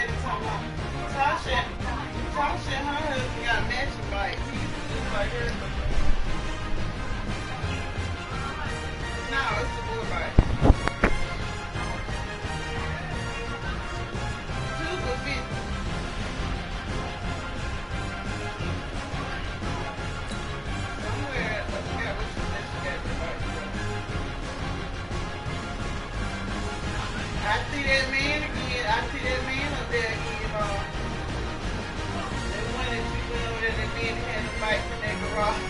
lady talking about Tasha and her husband got matching bikes. He used to just like her. No, it's a bull bike. Two for 50. Somewhere, I forgot what she said she got the bike from. I see that man again. I see that man up there again. That one that she went over there, that man that had a bike in that garage.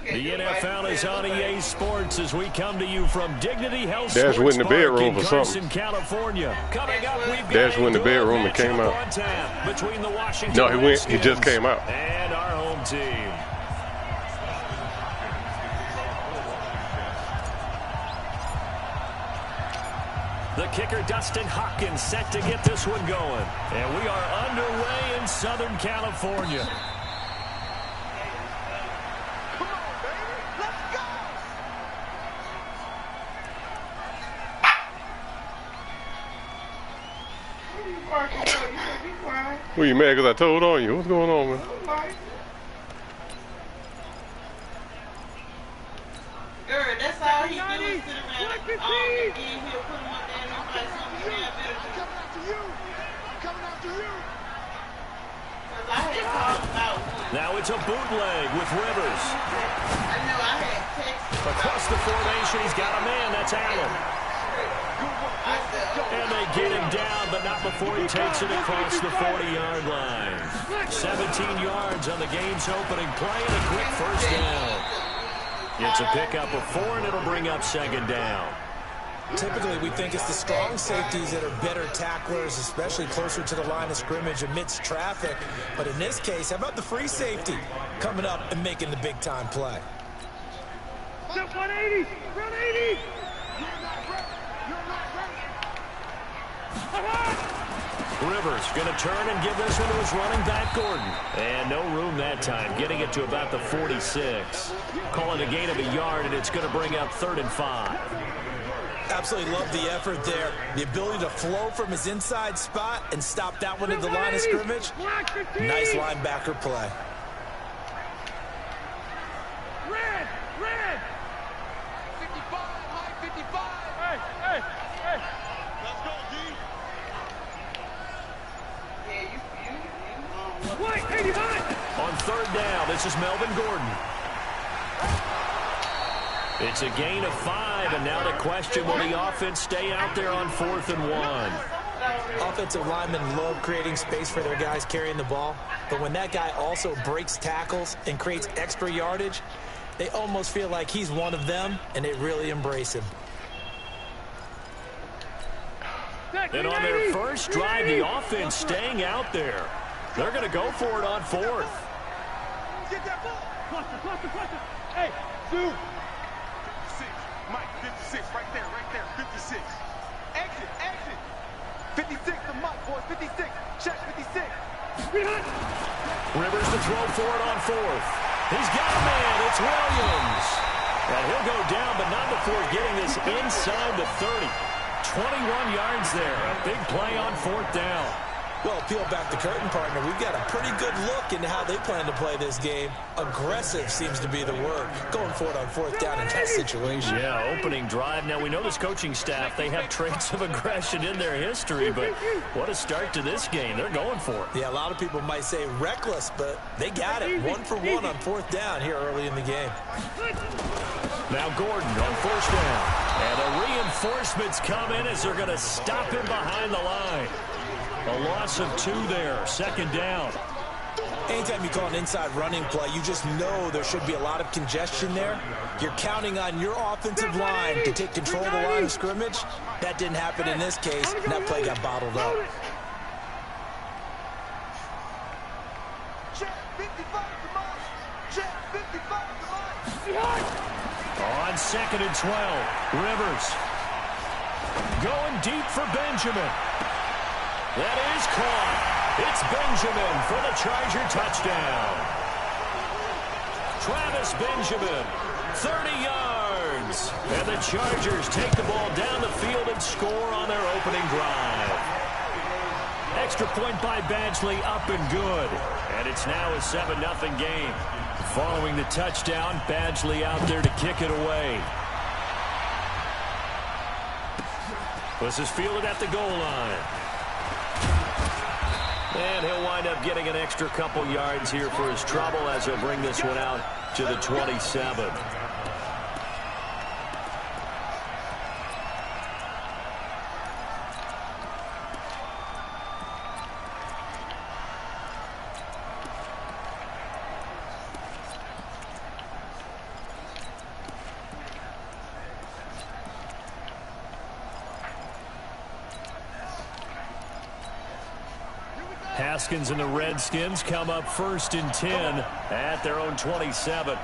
The NFL is on EA Sports as we come to you from Dignity Health Dash went in the bedroom in for Carson, something. California. Coming up, we've got Dash went in the bedroom and came out. Between the Washington No, he went. He Redskins just came out. and our home team. The kicker, Dustin Hopkins, set to get this one going. And we are underway in Southern California. Well, you mad because I told on you? What's going on, man? Girl, that's all he do is sit around and then he'll put him up there and nobody something you have better do. Coming after you. Because I had called about one. Now it's a bootleg with Rivers. I know I had texted. Across the formation, he's got a man. That's Allen. And they get him down, but not before he takes it across the 40-yard line. 17 yards on the game's opening play and a quick first down. It's a pickup of 4, and it'll bring up second down. Typically, we think it's the strong safeties that are better tacklers, especially closer to the line of scrimmage amidst traffic. But in this case, how about the free safety coming up and making the big-time play? 180! 180! Rivers going to turn and give this one to his running back, Gordon. And no room that time, getting it to about the 46. Calling a gain of a yard, and it's going to bring up 3rd and 5. Absolutely love the effort there. The ability to flow from his inside spot and stop that one at the line of scrimmage. Nice linebacker play. Red! Red! 55! High 55! Hey! Let's go, D! White, 85! On 3rd down, this is Melvin Gordon. It's a gain of 5, and now the question, will the offense stay out there on 4th and 1? Offensive linemen love creating space for their guys carrying the ball, but when that guy also breaks tackles and creates extra yardage, they almost feel like he's one of them, and they really embrace him. And on their first drive, the offense staying out there. They're going to go for it on 4th. Get that ball! Cluster! Hey, Sue! 56, Mike, 56, right there, 56. Exit! 56 to Mike, boys, 56. Check, 56. Rivers to throw for it on 4th. He's got a man, it's Williams. And he'll go down, but not before getting this inside the 30. 21 yards there. A big play on 4th down. Well, peel back the curtain, partner. We've got a pretty good look into how they plan to play this game. Aggressive seems to be the word. Going for it on 4th down in that situation. Yeah, opening drive. Now, we know this coaching staff, they have traits of aggression in their history, but what a start to this game. They're going for it. Yeah, a lot of people might say reckless, but they got it. 1 for 1 on 4th down here early in the game. Now Gordon on 1st down. And the reinforcements come in as they're going to stop him behind the line. A loss of 2 there, 2nd down. Anytime you call an inside running play, you just know there should be a lot of congestion there. You're counting on your offensive line to take control of the line of scrimmage. That didn't happen in this case, and that play got bottled up. On 2nd and 12, Rivers going deep for Benjamin. That is caught. It's Benjamin for the Charger touchdown. Travis Benjamin, 30 yards. And the Chargers take the ball down the field and score on their opening drive. Extra point by Badgley, up and good. And it's now a 7-0 game. Following the touchdown, Badgley out there to kick it away. This is fielded at the goal line. And he'll wind up getting an extra couple yards here for his trouble as he'll bring this one out to the 27. Haskins and the Redskins come up 1st and 10 at their own 27.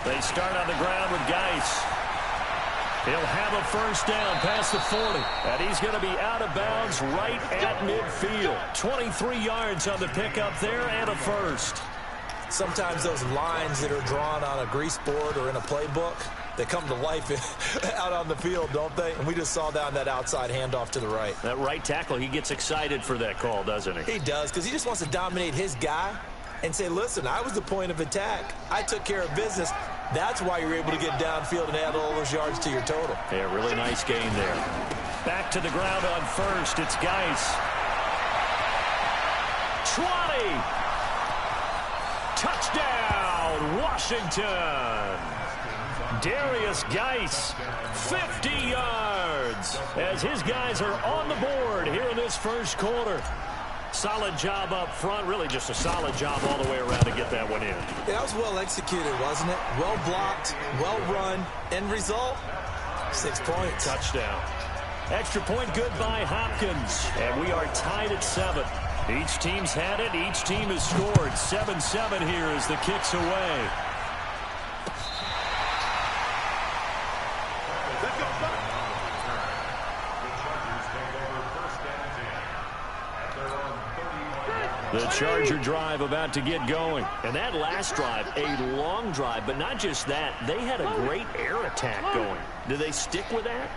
They start on the ground with Geis. He'll have a 1st down past the 40. And he's going to be out of bounds right at midfield. 23 yards on the pickup there and a 1st. Sometimes those lines that are drawn on a grease board or in a playbook, they come to life out on the field, don't they? And we just saw down that outside handoff to the right. That right tackle, he gets excited for that call, doesn't he? He does, because he just wants to dominate his guy and say, listen, I was the point of attack. I took care of business. That's why you're able to get downfield and add all those yards to your total. Yeah, really nice gain there. Back to the ground on 1st. It's Geis. 20. Touchdown, Washington. Darius Geis, 50 yards, as his guys are on the board here in this 1st quarter. Solid job up front, really just a solid job all the way around to get that one in. Yeah, that was well executed, wasn't it? Well blocked, well run. End result, 6 points. Touchdown. Extra point good by Hopkins, and we are tied at 7. Each team's had it. Each team has scored. 7-7 here as the kick's away. The Charger drive about to get going. And that last drive, a long drive, but not just that. They had a great air attack going. Do they stick with that?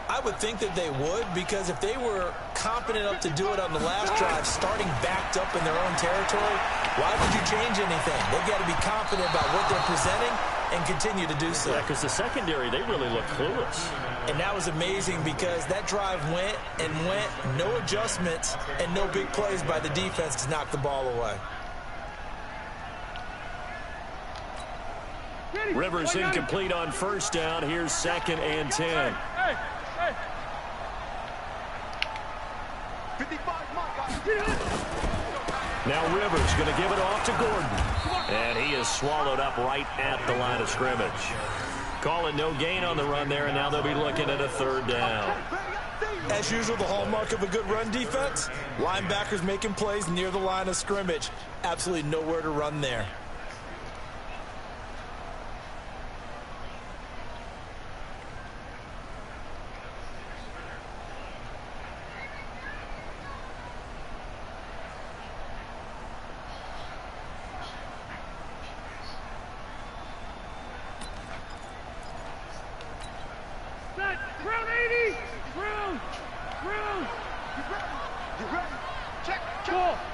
I would think that they would, because if they were confident enough to do it on the last drive, starting backed up in their own territory, why would you change anything? They've got to be confident about what they're presenting and continue to do so. Yeah, because the secondary, they really look clueless. And that was amazing because that drive went and went, no adjustments and no big plays by the defense to knock the ball away. Rivers incomplete on 1st down. Here's 2nd and 10. Now Rivers going to give it off to Gordon. And he is swallowed up right at the line of scrimmage. Call it no gain on the run there, and now they'll be looking at a 3rd down. As usual, the hallmark of a good run defense, linebackers making plays near the line of scrimmage. Absolutely nowhere to run there.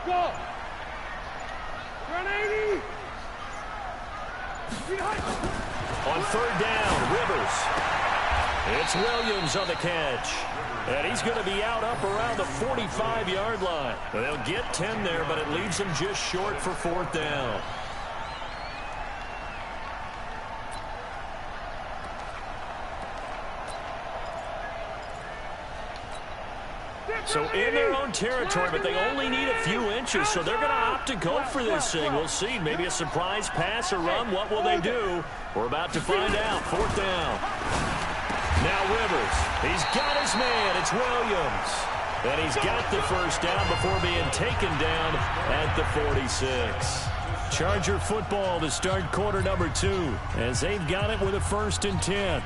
Go. Run 80. On third down, Rivers. It's Williams on the catch. And he's going to be out up around the 45-yard line. They'll get 10 there, but it leaves them just short for fourth down. So in their own territory, but they only need a few inches, so they're going to opt to go for this thing. We'll see. Maybe a surprise pass or run. What will they do? We're about to find out. Fourth down. Now Rivers. He's got his man. It's Williams. And he's got the first down before being taken down at the 46. Charger football to start quarter number 2, as they've got it with a 1st and 10.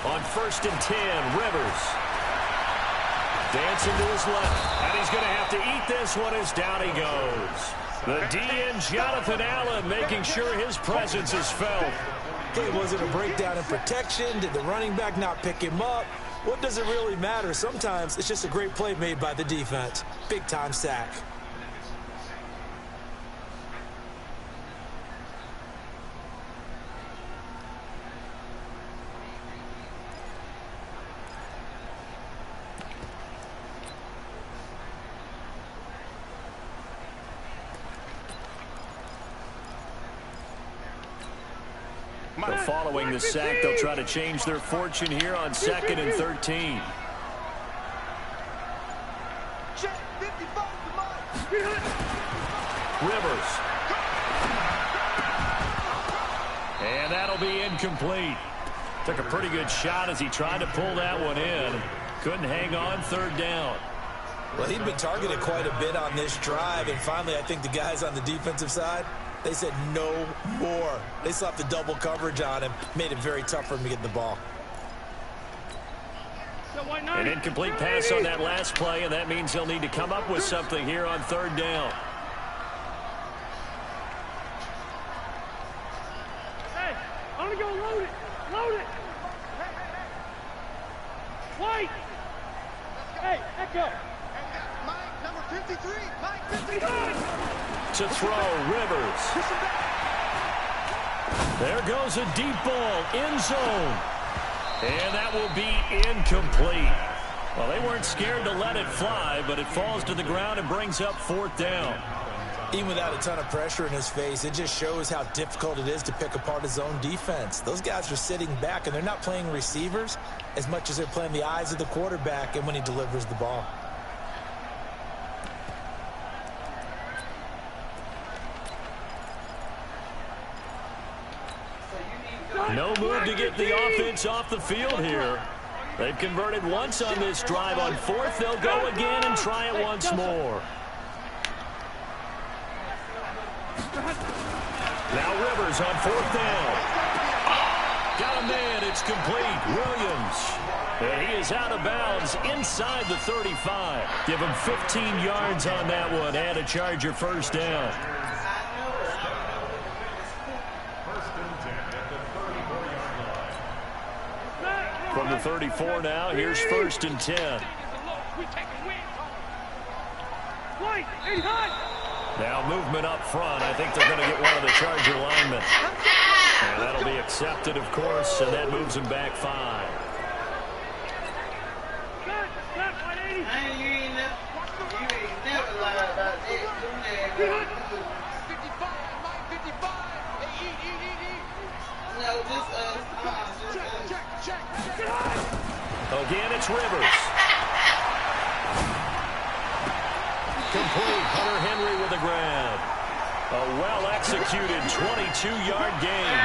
On 1st and 10, Rivers. Dancing to his left. And he's going to have to eat this one as down he goes. The DN, Jonathan Allen, making sure his presence is felt. Okay, was it a breakdown in protection? Did the running back not pick him up? What does it really matter? Sometimes it's just a great play made by the defense. Big-time sack. So following the sack, they'll try to change their fortune here on 2nd and 13. Rivers. And that'll be incomplete. Took a pretty good shot as he tried to pull that one in. Couldn't hang on. 3rd down. Well, he'd been targeted quite a bit on this drive, and finally I think the guys on the defensive side, they said no more. They slapped the double coverage on him, made it very tough for him to get the ball. An incomplete pass on that last play, and that means they'll need to come up with something here on 3rd down. Hey, I'm going to go load it. Load it. White. Hey, echo. Mike, number 53. Mike, 53. To throw, Rivers. There goes a deep ball, end zone. And that will be incomplete. Well, they weren't scared to let it fly, but it falls to the ground and brings up 4th down. Even without a ton of pressure in his face, it just shows how difficult it is to pick apart his own defense. Those guys are sitting back, and they're not playing receivers as much as they're playing the eyes of the quarterback and when he delivers the ball. No move to get the offense off the field here. They've converted once on this drive. On 4th, they'll go again and try it once more. Now Rivers on 4th down. Got a man. It's complete. Williams. And he is out of bounds inside the 35. Give him 15 yards on that one and a Charger 1st down. From the 34 now, here's 1st and 10. Now movement up front. I think they're going to get one of the Charger linemen. And that'll be accepted, of course, and that moves them back 5. You ain't never lied about that. No, just us. Again, it's Rivers. Complete. Hunter Henry with the grab. A well-executed 22-yard gain.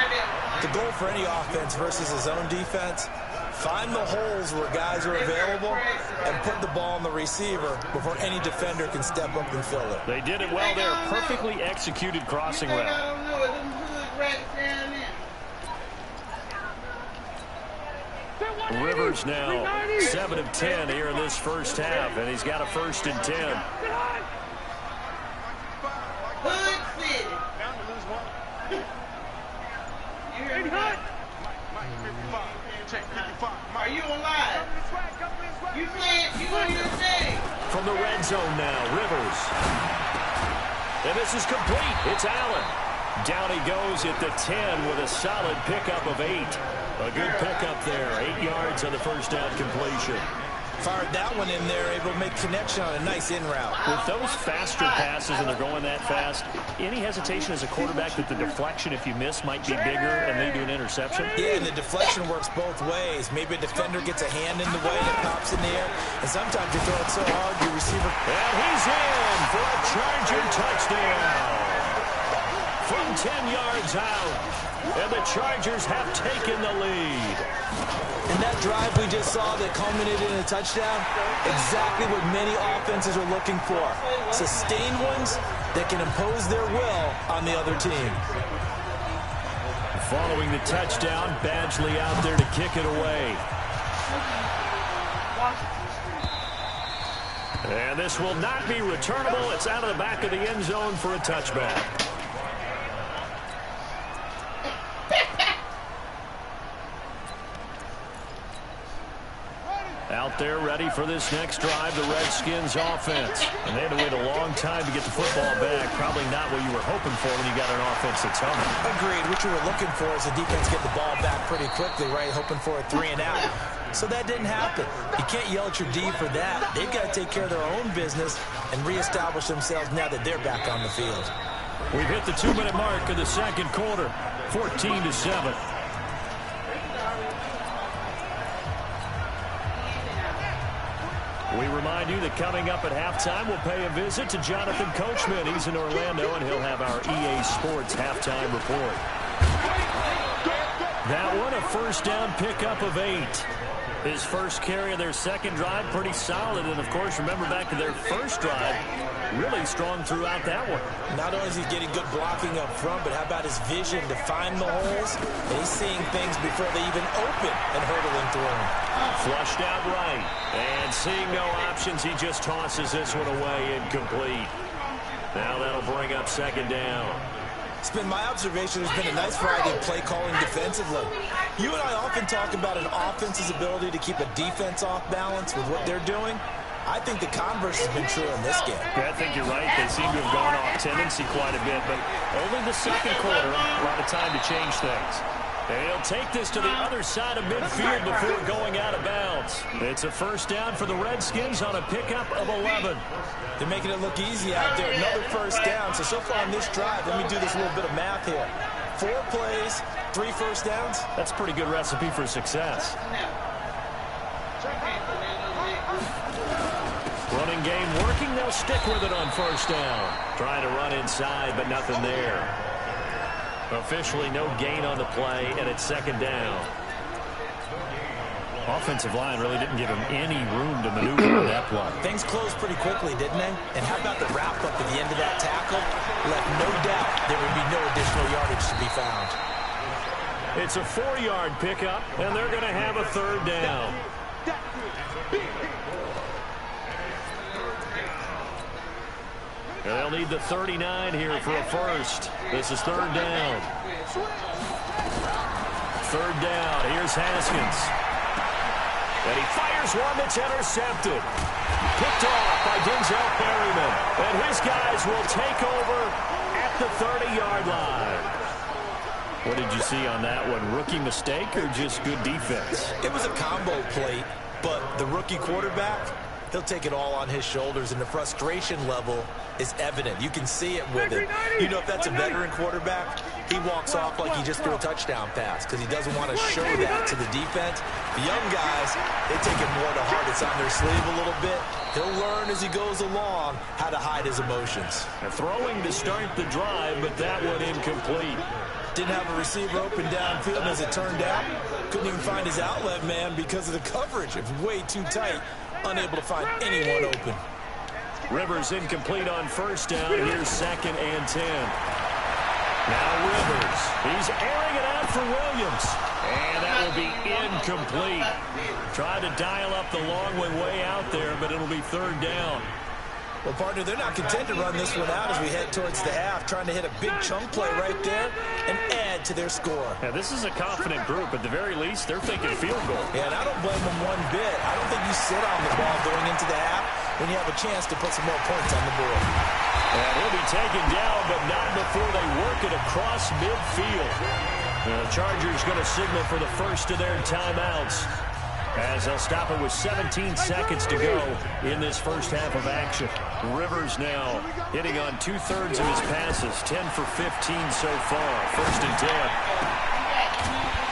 The goal for any offense versus his own defense, find the holes where guys are available and put the ball on the receiver before any defender can step up and fill it. They did it well there. Perfectly executed crossing route. Them hood rats down there. Rivers now 7 of 10 here in this first half, and he's got a 1st and 10. Hood City. You hear me? Are you alive? You playing? You on your thing? From the red zone now, Rivers. And this is complete. It's Allen. Down he goes at the 10 with a solid pickup of 8. A good pickup there. 8 yards on the first down completion. Fired that one in there, able to make connection on a nice in route. With those faster passes and they're going that fast, any hesitation as a quarterback that the deflection, if you miss, might be bigger and lead to an interception? Yeah, and the deflection works both ways. Maybe a defender gets a hand in the way and it pops in the air, and sometimes you throw it so hard your receiver... And he's in for a Charger touchdown. From 10 yards out, and the Chargers have taken the lead. And that drive we just saw that culminated in a touchdown, exactly what many offenses are looking for. Sustained ones that can impose their will on the other team. Following the touchdown, Badgley out there to kick it away. And this will not be returnable. It's out of the back of the end zone for a touchback. Out there ready for this next drive, the Redskins offense. And they had to wait a long time to get the football back. Probably not what you were hoping for when you got an offense that's humming. Agreed. What you were looking for is the defense get the ball back pretty quickly, right? Hoping for a 3 and out. So that didn't happen. You can't yell at your D for that. They've got to take care of their own business and reestablish themselves now that they're back on the field. We've hit the 2-minute mark of the second quarter, 14-7. We remind you that coming up at halftime, we'll pay a visit to Jonathan Coachman. He's in Orlando, and he'll have our EA Sports halftime report. That one, a first down pickup of 8. His first carry of their second drive, pretty solid. And, of course, remember back to their first drive, really strong throughout that one. Not only is he getting good blocking up front, but how about his vision to find the holes? And he's seeing things before they even open and hurdling through them. Flushed out right. And seeing no options, he just tosses this one away incomplete. Now that'll bring up second down. It's been my observation there's been a nice variety of play calling defensively. You and I often talk about an offense's ability to keep a defense off balance with what they're doing. I think the converse has been true in this game. Yeah, I think you're right. They seem to have gone off tendency quite a bit, but only the second quarter, a lot of time to change things. And he'll take this to the other side of midfield before going out of bounds. It's a first down for the Redskins on a pickup of 11. They're making it look easy out there. Another first down. So far on this drive, let me do this little bit of math here. 4 plays, 3 first downs. That's a pretty good recipe for success. Running game working. They'll stick with it on first down. Trying to run inside, but nothing there. Officially no gain on the play, and it's second down. Offensive line really didn't give him any room to maneuver on that play. Things closed pretty quickly, didn't they? And how about the wrap-up at the end of that tackle? Left no doubt there would be no additional yardage to be found. It's a 4-yard pickup, and they're going to have a third down. They'll need the 39 here for a first. This is third down. Third down. Here's Haskins. And he fires one that's intercepted. Picked off by Denzel Perryman. And his guys will take over at the 30-yard line. What did you see on that one? Rookie mistake or just good defense? It was a combo plate, but the rookie quarterback, he'll take it all on his shoulders, and the frustration level is evident. You can see it with him. You know, if that's a veteran quarterback, he walks off like he just threw a touchdown pass because he doesn't want to show that to the defense. The young guys, they take it more to heart. It's on their sleeve a little bit. He'll learn as he goes along how to hide his emotions. And throwing to start the drive, but that one incomplete. Didn't have a receiver open downfield, as it turned out. Couldn't even find his outlet man because of the coverage. It was way too tight. Unable to find anyone open. Rivers incomplete on first down. Here's second and 10. Now Rivers. He's airing it out for Williams. And that will be incomplete. Tried to dial up the long way out there, but it'll be third down. Well, partner, they're not content to run this one out as we head towards the half, trying to hit a big chunk play right there and add to their score. Yeah, this is a confident group. At the very least, they're thinking field goal. Yeah, and I don't blame them one bit. I don't think you sit on the ball going into the half when you have a chance to put some more points on the board. And he'll be taken down, but not before they work it across midfield. The Chargers going to signal for the first of their timeouts, as they'll stop it with 17 seconds to go in this first half of action. Rivers now hitting on 2/3 of his passes, 10 for 15 so far. First and 10.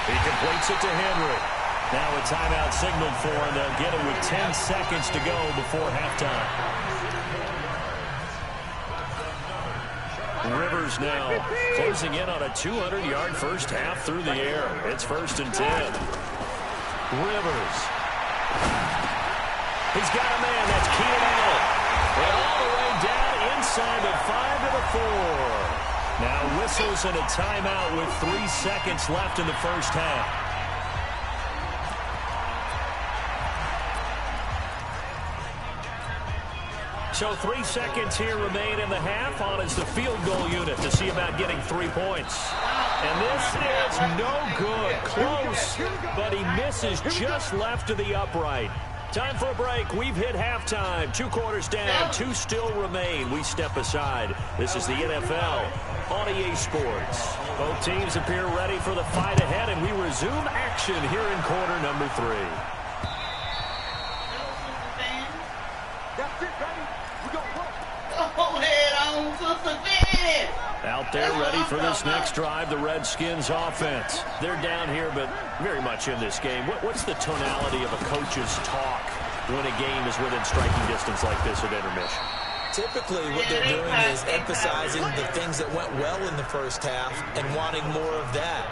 He completes it to Henry. Now a timeout signaled for, and they'll get it with 10 seconds to go before halftime. Rivers now closing in on a 200-yard first half through the air. It's first and 10. Rivers. He's got a man. That's Keenan Allen. And all the way down inside the 5 to the 4. Now whistles and a timeout with 3 seconds left in the first half. So 3 seconds here remain in the half. On is the field goal unit to see about getting 3 points. And this is no good. Close, but he misses just left of the upright. Time for a break. We've hit halftime. 2 quarters down. 2 still remain. We step aside. This is the NFL on EA Sports. Both teams appear ready for the fight ahead, and we resume action here in quarter number 3. That's it, baby. We go work. Go ahead on, Sister Fanny. Out there ready for this next drive, the Redskins offense. They're down here, but very much in this game. What's the tonality of a coach's talk when a game is within striking distance like this at intermission? Typically, what they're doing is emphasizing the things that went well in the first half and wanting more of that.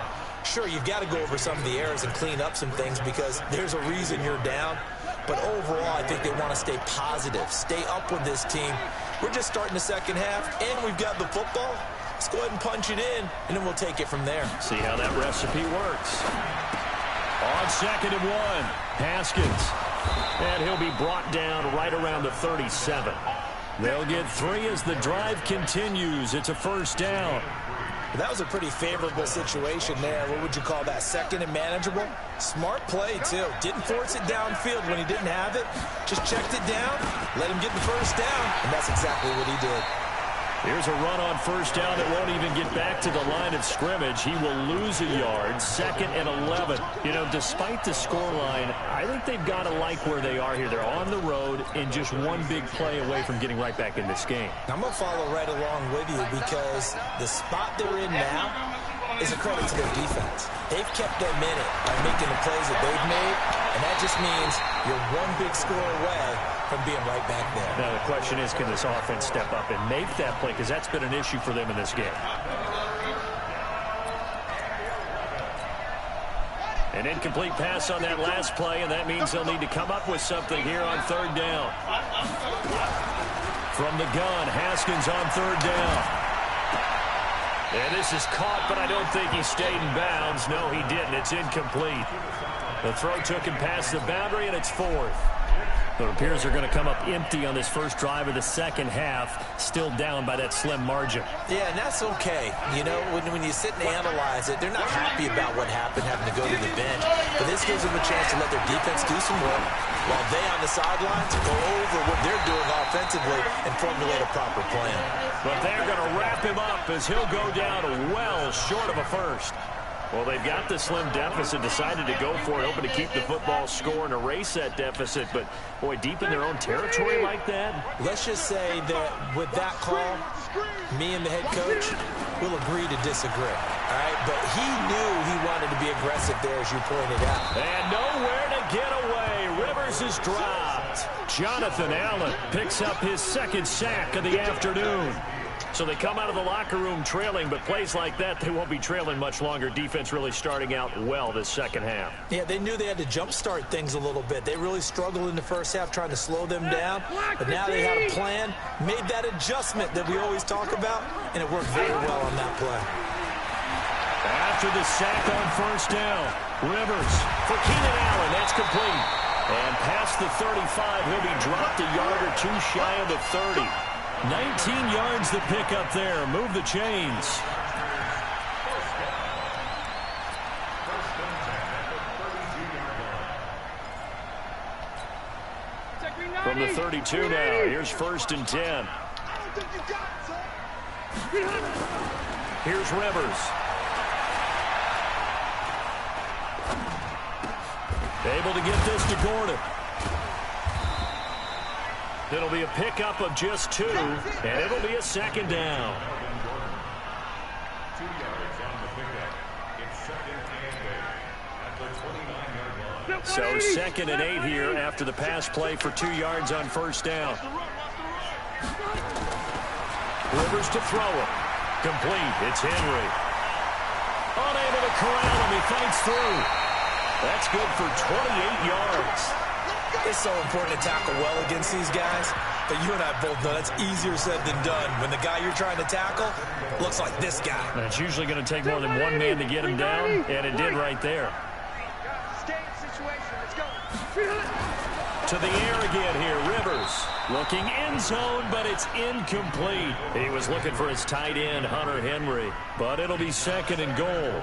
Sure, you've got to go over some of the errors and clean up some things because there's a reason you're down. But overall, I think they want to stay positive, stay up with this team. We're just starting the second half, and we've got the football. Let's go ahead and punch it in, and then we'll take it from there. See how that recipe works. On 2nd and 1, Haskins. And he'll be brought down right around the 37. They'll get 3 as the drive continues. It's a first down. That was a pretty favorable situation there. What would you call that? 2nd and manageable? Smart play, too. Didn't force it downfield when he didn't have it. Just checked it down, let him get the first down, and that's exactly what he did. Here's a run on first down that won't even get back to the line of scrimmage. He will lose a yard. 2nd and 11. You know, despite the scoreline, I think they've got to like where they are here. They're on the road and just one big play away from getting right back in this game. I'm going to follow right along with you because the spot they're in now is a credit to their defense. They've kept them in it by making the plays that they've made, and that just means you're one big score away from being right back there. Now the question is, can this offense step up and make that play? Because that's been an issue for them in this game. An incomplete pass on that last play, and that means they'll need to come up with something here on 3rd down. From the gun, Haskins on 3rd down. And this is caught, but I don't think he stayed in bounds. No, he didn't. It's incomplete. The throw took him past the boundary, and it's 4th. It appears they're going to come up empty on this first drive of the second half, still down by that slim margin. Yeah, and that's okay. You know, when you sit and analyze it, they're not happy about what happened, having to go to the bench. But this gives them a chance to let their defense do some work while they on the sidelines go over what they're doing offensively and formulate a proper plan. But they're going to wrap him up as he'll go down well short of a first. Well, they've got the slim deficit, decided to go for it, hoping to keep the football score and erase that deficit. But, boy, deep in their own territory like that. Let's just say that with that call, me and the head coach will agree to disagree. All right? But he knew he wanted to be aggressive there, as you pointed out. And nowhere to get away. Rivers is dropped. Jonathan Allen picks up his 2nd sack of the afternoon. So they come out of the locker room trailing, but plays like that, they won't be trailing much longer. Defense really starting out well this second half. Yeah, they knew they had to jumpstart things a little bit. They really struggled in the first half trying to slow them down, but now they had a plan, made that adjustment that we always talk about, and it worked very well on that play. After the sack on first down, Rivers for Keenan Allen. That's complete. And past the 35, he'll be dropped a yard or two shy of the 30. 19 yards the pickup there. Move the chains. From the 32 now, here's 1st and 10. Here's Rivers. Able to get this to Gordon. It'll be a pickup of just 2, and it'll be a 2nd down. 2 yards on the pickup. It's 2nd and 8 at the 29-yard line. So 2nd and 8 here after the pass play for 2 yards on first down. Rivers to throw it. Complete. It's Henry. Unable to corral him. He fights through. That's good for 28 yards. It's so important to tackle well against these guys, but you and I both know that's easier said than done. When the guy you're trying to tackle looks like this guy. And it's usually going to take more than one man to get him down, and it did right there. To the air again here, Rivers. Looking end zone, but it's incomplete. He was looking for his tight end, Hunter Henry, but it'll be 2nd and goal.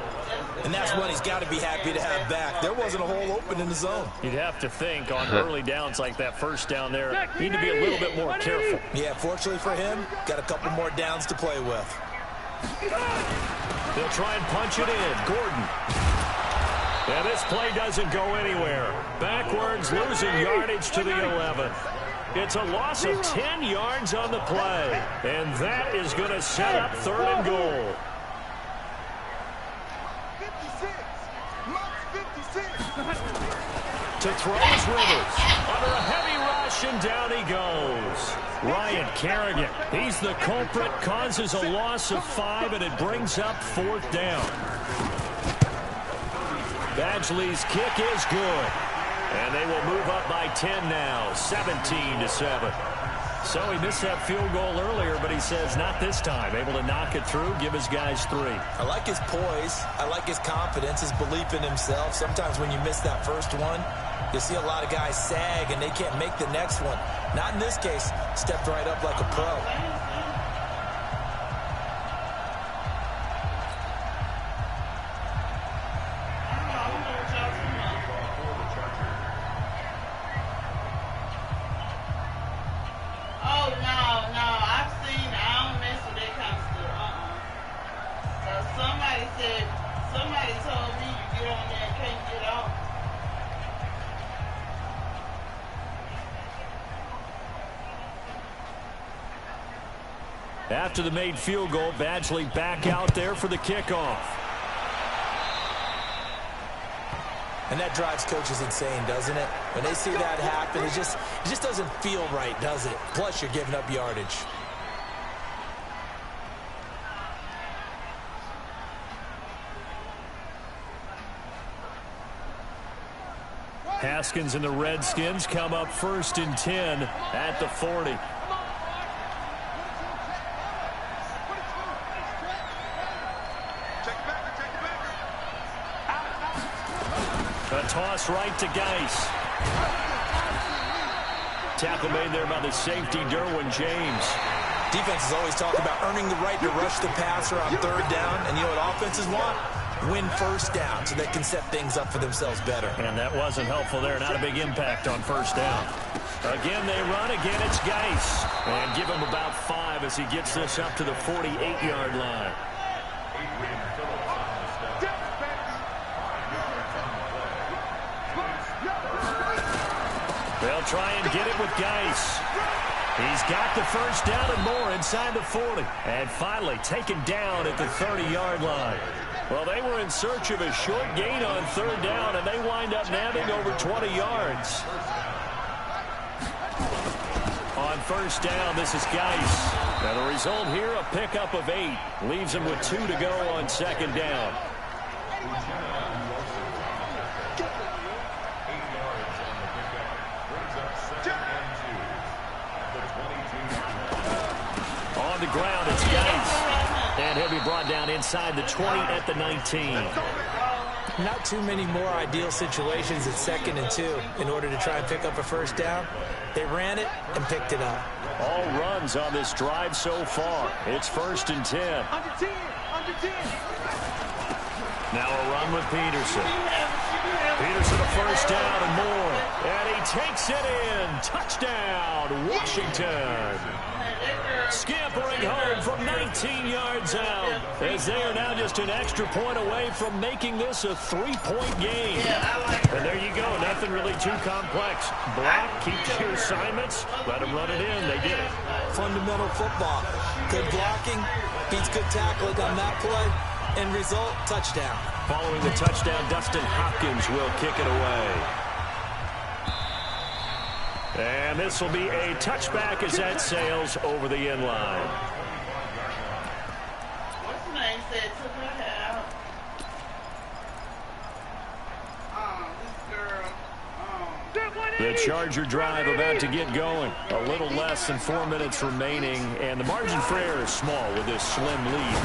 And that's what he's got to be happy to have back. There wasn't a hole open in the zone. You'd have to think on early downs like that first down there, you need to be a little bit more careful. Yeah, fortunately for him, got a couple more downs to play with. They'll try and punch it in. Gordon. And this play doesn't go anywhere. Backwards, losing yardage to the 11. It's a loss of 10 yards on the play. And that is going to set up 3rd and goal. 56. To throw is Rivers. Under a heavy rush, and down he goes. Ryan Kerrigan, he's the culprit, causes a loss of 5, and it brings up 4th down. Badgley's kick is good. And they will move up by 10 now, 17-7. So he missed that field goal earlier, but he says not this time. Able to knock it through, give his guys 3. I like his poise. I like his confidence, his belief in himself. Sometimes when you miss that first one, you see a lot of guys sag and they can't make the next one. Not in this case. Stepped right up like a pro. Somebody told me you get on there and can't get off. After the made field goal, Badgley back out there for the kickoff. And that drives coaches insane, doesn't it? When they see that happen, it just doesn't feel right, does it? Plus, you're giving up yardage. Haskins and the Redskins come up 1st and 10 at the 40. A toss right to Geis. Tackle made there by the safety, Derwin James. Defenses always talk about earning the right to rush the passer on 3rd down, and you know what offenses want? Win 1st down so they can set things up for themselves better. And that wasn't helpful there. Not a big impact on 1st down. Again, they run. Again, it's Geis. And give him about 5 as he gets this up to the 48-yard line. They'll try and get it with Geis. He's got the 1st down and more inside the 40. And finally taken down at the 30-yard line. Well, they were in search of a short gain on 3rd down, and they wind up nabbing over 20 yards. On 1st down, this is Geis. Now the result here, a pickup of 8. Leaves him with 2 to go on 2nd down. On the ground, it's Geis. And he'll be brought down inside the 20 at the 19. Not too many more ideal situations at 2nd and 2 in order to try and pick up a first down. They ran it and picked it up. All runs on this drive so far. It's 1st and 10. Under 10. Under 10. Now a run with Peterson. Peterson a first down and more. And he takes it in. Touchdown, Washington. Scampering home from 19 yards out, as they are now just an extra point away from making this a 3-point game. And there you go. Nothing really too complex. Block, keep to your assignments, let them run it in. They did it. Fundamental football. Good blocking, beats good tackling on that play. End result, touchdown. Following the touchdown, Dustin Hopkins will kick it away. And this will be a touchback as that sails over the end line. What's the name said took her hair out? This girl. The Charger drive about to get going. A little less than 4 minutes remaining, and the margin for error is small with this slim lead.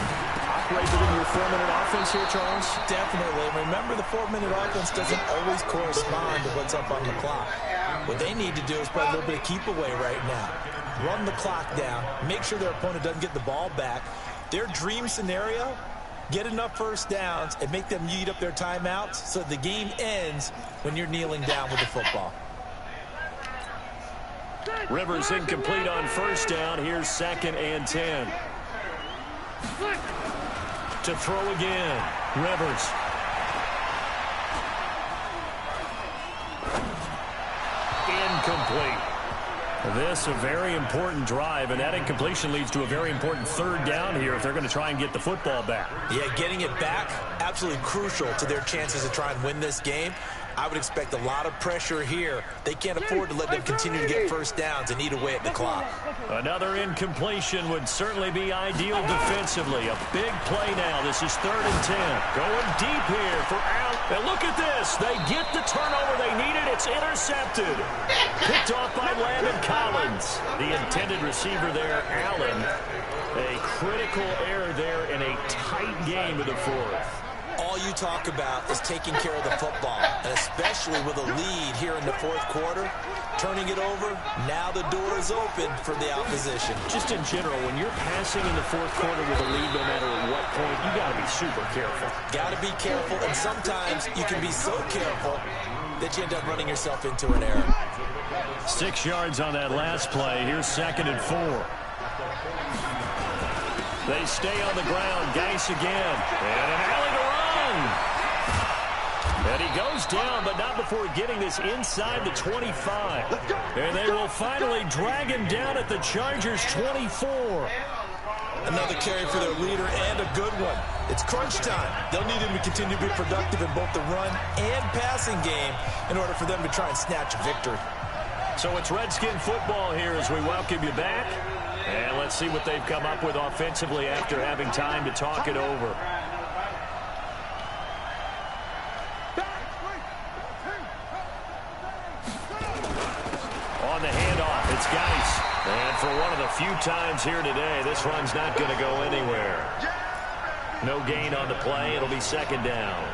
Operate within your 4-minute offense here, Charles? Definitely. Remember, the 4-minute offense doesn't always correspond to what's up on the clock. What they need to do is play a little bit of keep away right now. Run the clock down. Make sure their opponent doesn't get the ball back. Their dream scenario, get enough first downs and make them eat up their timeouts so the game ends when you're kneeling down with the football. Rivers incomplete on first down. Here's 2nd and 10. To throw again. Rivers. Incomplete. This a very important drive, and that incompletion leads to a very important 3rd down here if they're going to try and get the football back. Yeah, getting it back, absolutely crucial to their chances to try and win this game. I would expect a lot of pressure here. They can't afford to let them continue to get first downs and eat away at the clock. Another incompletion would certainly be ideal defensively. A big play now. This is 3rd and 10. Going deep here for Allen. And look at this. They get the turnover they needed. It's intercepted. Picked off by Landon Collins. The intended receiver there, Allen. A critical error there in a tight game of the 4th. All you talk about is taking care of the football, and especially with a lead here in the 4th quarter, turning it over, now the door is open for the opposition. Just in general, when you're passing in the 4th quarter with a lead, no matter at what point, you got to be super careful. Got to be careful, and sometimes you can be so careful that you end up running yourself into an error. 6 yards on that last play. Here's 2nd and 4. They stay on the ground. Geis again. And an alley to run. And he goes down, but not before getting this inside the 25. And they will finally drag him down at the Chargers' 24. Another carry for their leader and a good one. It's crunch time. They'll need him to continue to be productive in both the run and passing game in order for them to try and snatch a victory. So it's Redskin football here as we welcome you back. And let's see what they've come up with offensively after having time to talk it over. On the handoff, it's Geis. And for one of the few times here today, this run's not going to go anywhere. No gain on the play. It'll be 2nd down.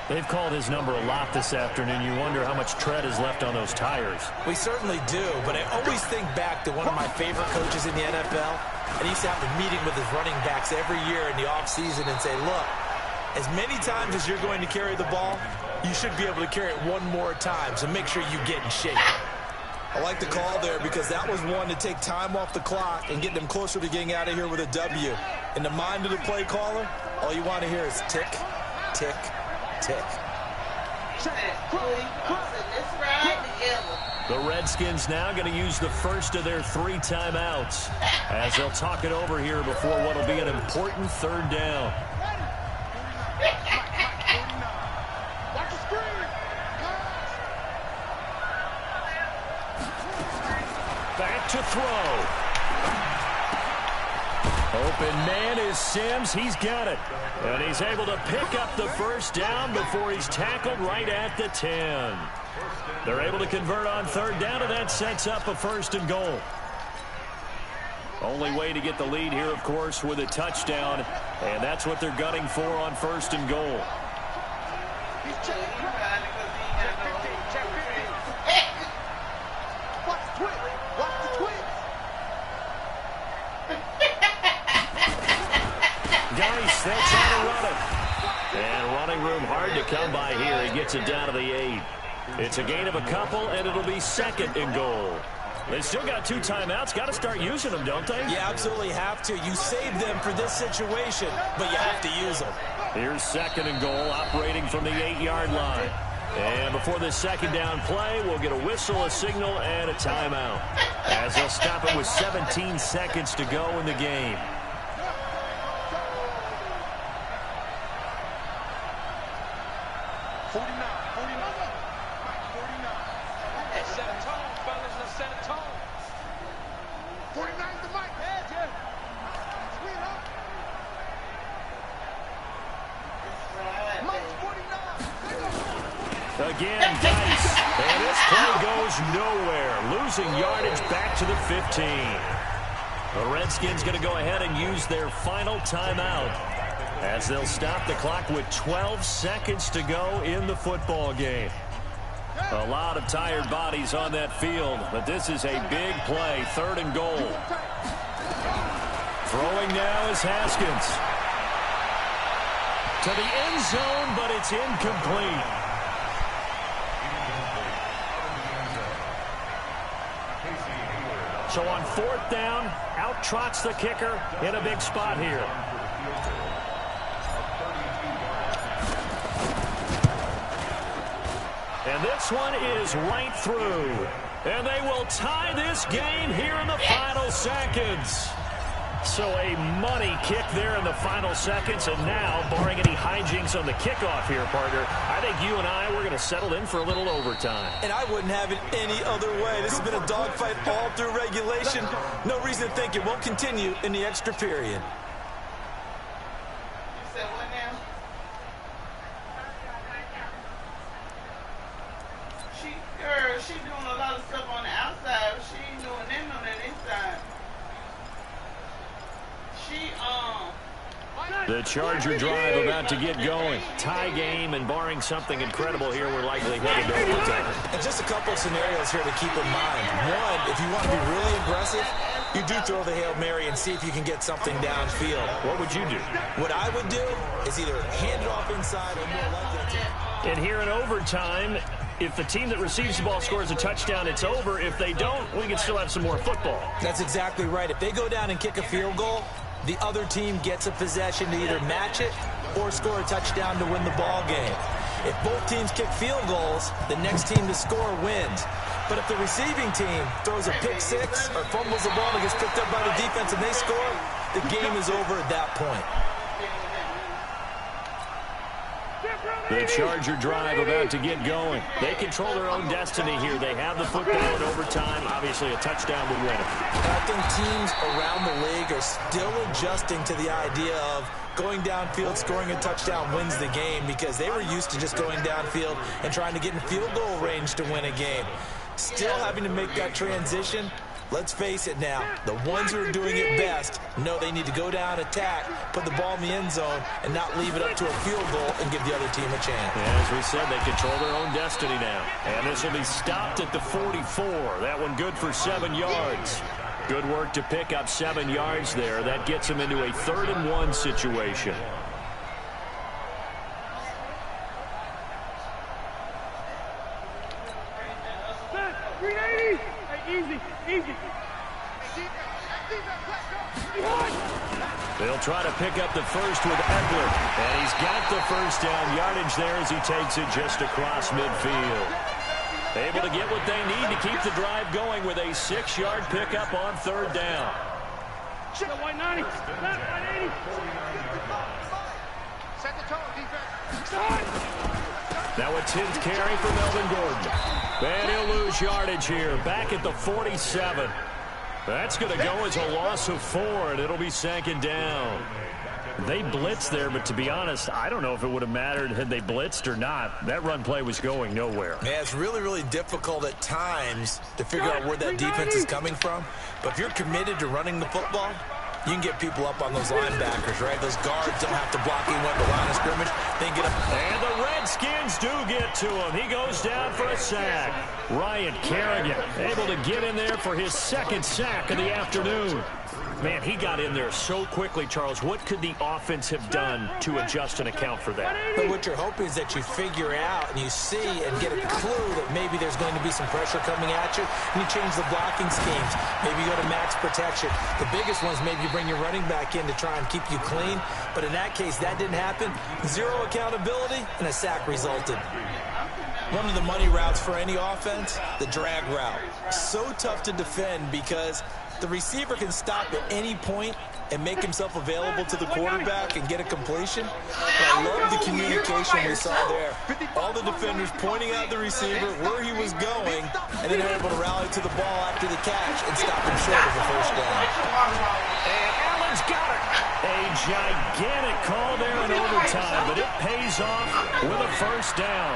They've called his number a lot this afternoon. You wonder how much tread is left on those tires. We certainly do, but I always think back to one of my favorite coaches in the NFL, and he used to have a meeting with his running backs every year in the offseason and say, look, as many times as you're going to carry the ball, you should be able to carry it one more time, so make sure you get in shape. I like the call there because that was one to take time off the clock and get them closer to getting out of here with a W. In the mind of the play caller, all you want to hear is tick, tick, tick. The Redskins now going to use the first of their 3 timeouts as they'll talk it over here before what will be an important 3rd down. Back to throw. Open man is Sims. He's got it. And he's able to pick up the first down before he's tackled right at the 10. They're able to convert on 3rd down, and that sets up a 1st and goal. Only way to get the lead here, of course, with a touchdown, and that's what they're gunning for on 1st and goal. He's checking crowd. Check 15, check 15. Watch the twitch. Watch the twitch. Geis, they'll try to run it. And running room hard to come by here. He gets it down to the 8. It's a gain of a couple, and it'll be 2nd and goal. They still got 2 timeouts. Got to start using them, don't they? You absolutely have to. You save them for this situation, but you have to use them. Here's 2nd and goal, operating from the 8-yard line. And before this 2nd down play, we'll get a whistle, a signal, and a timeout, as they'll stop it with 17 seconds to go in the game. 49. Set a tone, fellas. Let's set a tone. 49's the mic. Yeah, Jeff. Sweet, huh? Mike's 49. Again, Geis. And this play goes nowhere. Losing yardage back to the 15. The Redskins going to go ahead and use their final timeout, as they'll stop the clock with 12 seconds to go in the football game. A lot of tired bodies on that field, but this is a big play. 3rd and goal. Throwing now is Haskins. To the end zone, but it's incomplete. So on 4th down, out trots the kicker in a big spot here. And this one is right through. And they will tie this game here in the final seconds. So a money kick there in the final seconds. And now, barring any hijinks on the kickoff here, partner, I think you and I, we're going to settle in for a little overtime. And I wouldn't have it any other way. This has been a dogfight all through regulation. No reason to think it won't continue in the extra period. You said what now? She doing a lot of stuff on the outside, but she ain't doing nothing on that inside. The Charger drive about to get going. Tie game, and barring something incredible here, we're likely headed to overtime. And just a couple of scenarios here to keep in mind. One, if you want to be really aggressive, you do throw the Hail Mary and see if you can get something downfield. What would you do? What I would do is either hand it off inside or more likely to... And here in overtime, if the team that receives the ball scores a touchdown, it's over. If they don't, we can still have some more football. That's exactly right. If they go down and kick a field goal, the other team gets a possession to either match it or score a touchdown to win the ball game. If both teams kick field goals, the next team to score wins. But if the receiving team throws a pick six or fumbles the ball and gets picked up by the defense and they score, the game is over at that point. The Charger drive about to get going. They control their own destiny here. They have the football in overtime. Obviously, a touchdown would win it. I think teams around the league are still adjusting to the idea of going downfield, scoring a touchdown wins the game, because they were used to just going downfield and trying to get in field goal range to win a game. Still having to make that transition. Let's face it now, the ones who are doing it best know they need to go down, attack, put the ball in the end zone, and not leave it up to a field goal and give the other team a chance. Yeah, as we said, they control their own destiny now. And this will be stopped at the 44. That one good for 7 yards. Good work to pick up 7 yards there. That gets them into a 3rd and 1 situation. They'll try to pick up the first with Eckler, and he's got the first down yardage there as he takes it just across midfield. Able to get what they need to keep the drive going with a 6-yard pickup on 3rd down. White 90. White 80. Set the tone, defense. Now a 10th carry for Melvin Gordon. And he'll lose yardage here, back at the 47. That's going to go as a loss of 4, and it'll be 2nd down. They blitzed there, but to be honest, I don't know if it would have mattered had they blitzed or not. That run play was going nowhere. Yeah, it's really, really difficult at times to figure out where that defense is coming from. But if you're committed to running the football, you can get people up on those linebackers, right? Those guards don't have to block even at the line of scrimmage. They can get up. And the Redskins do get to him. He goes down for a sack. Ryan Kerrigan able to get in there for his second sack of the afternoon. Man, he got in there so quickly, Charles. What could the offense have done to adjust and account for that? But what you're hoping is that you figure out and you see and get a clue that maybe there's going to be some pressure coming at you, and you change the blocking schemes. Maybe you go to max protection. The biggest one is maybe you bring your running back in to try and keep you clean. But in that case, that didn't happen. Zero accountability, and a sack resulted. One of the money routes for any offense, the drag route. So tough to defend because the receiver can stop at any point and make himself available to the quarterback and get a completion. But I love the communication we saw there. All the defenders pointing out the receiver, where he was going, and then able to rally to the ball after the catch and stop him short of the first down. And Allen's got it. A gigantic call there in overtime, but it pays off with a first down.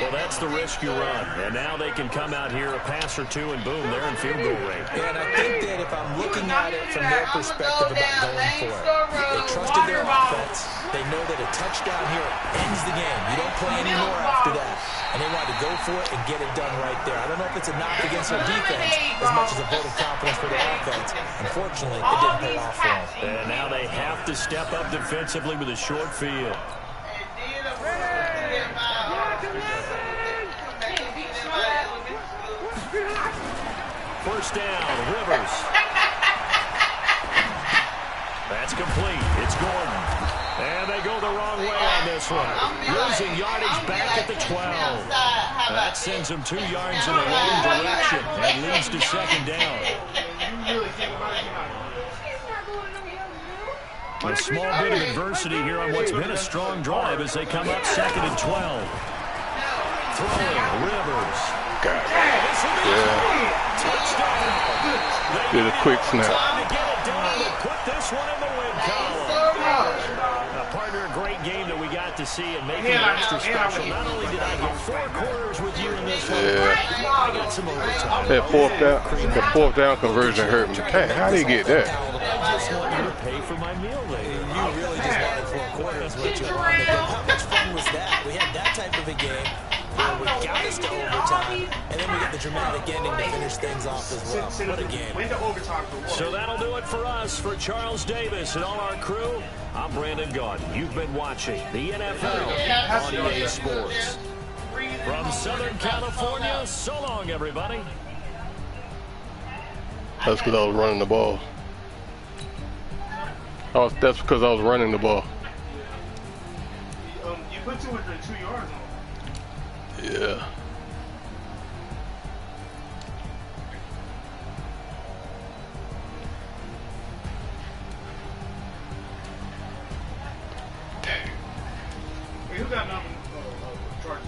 Well, that's the risk you run. And now they can come out here, a pass or two, and boom, they're in field goal range. And I think that if I'm looking at it from their perspective about going for it, they trusted their offense. They know that a touchdown here ends the game. You don't play anymore after that. And they wanted to go for it and get it done right there. I don't know if it's a knock against their defense as much as a vote of confidence for their offense. Unfortunately, it didn't pay off for them. And now they have to step up defensively with a short field. First down, Rivers. That's complete. It's Gordon. And they go the wrong way on this one. Losing yardage back at the 12. That sends them 2 yards in the wrong direction and leads to second down. A small bit of adversity here on what's been a strong drive as they come up second and 12. Throwing, Rivers. Got it. Yeah. Did a quick snap. Trying to get it done and put this one in the win column. Partner, a great game that we got to see and making it extra special. Not only did I get 4 quarters with you in this one, I got some overtime. That fourth down conversion hurt me. Hey, how did he get that? I just want you to pay for my meal later. You really just wanted 4 quarters, what you wanted. How much fun was that? We had that type of a game. We got us to overtime, and then we get the dramatic ending to finish things off as well. What a game. So that'll do it for us. For Charles Davis and all our crew, I'm Brandon Gaudin. You've been watching the NFL on EA Sports. From Southern California, so long, everybody. That's because I was running the ball. That's because I was running the ball. You put 202 yards on. Yeah. Hey, who got nothing? Chargers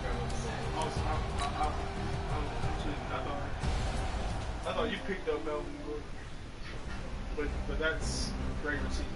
I thought you picked up Melvin Gordon, but that's great receiving.